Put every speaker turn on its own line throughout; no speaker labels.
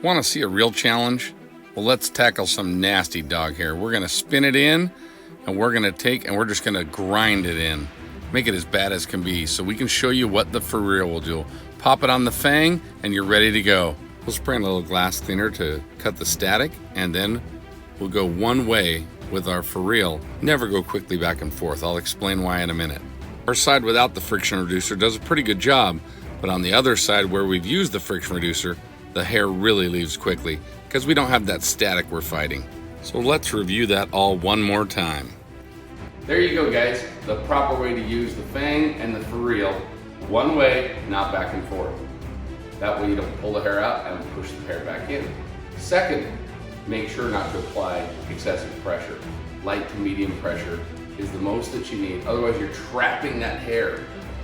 Want to see a real challenge? Well, let's tackle some nasty dog hair. We're going to spin it in, and we're just going to grind it in. Make it as bad as can be so we can show you what the FurEel will do. Pop it on the fang, and you're ready to go. We'll spray in a little glass cleaner to cut the static, and then we'll go one way with our FurEel. Never go quickly back and forth. I'll explain why in a minute. Our side without the friction reducer does a pretty good job, but on the other side where we've used the friction reducer, the hair really leaves quickly because we don't have that static we're fighting. So let's review that all one more time. There you go, guys. The proper way to use the fang and the FurEel. One way, not back and forth. That way you don't pull the hair out and push the hair back in. Second, make sure not to apply excessive pressure. Light to medium pressure is the most that you need. Otherwise you're trapping that hair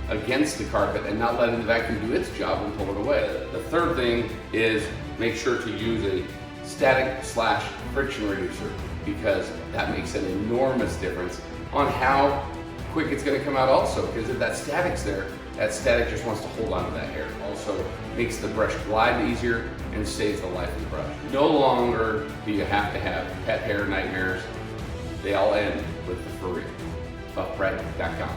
against the carpet and not letting the vacuum do its job and pull it away. The third thing is make sure to use a static / friction reducer, because that makes an enormous difference on how quick it's going to come out also, because if that static's there, that static just wants to hold on to that hair. Also makes the brush glide easier and saves the life of the brush. No longer do you have to have pet hair nightmares. They all end with the FurEel. BuffBrite.com.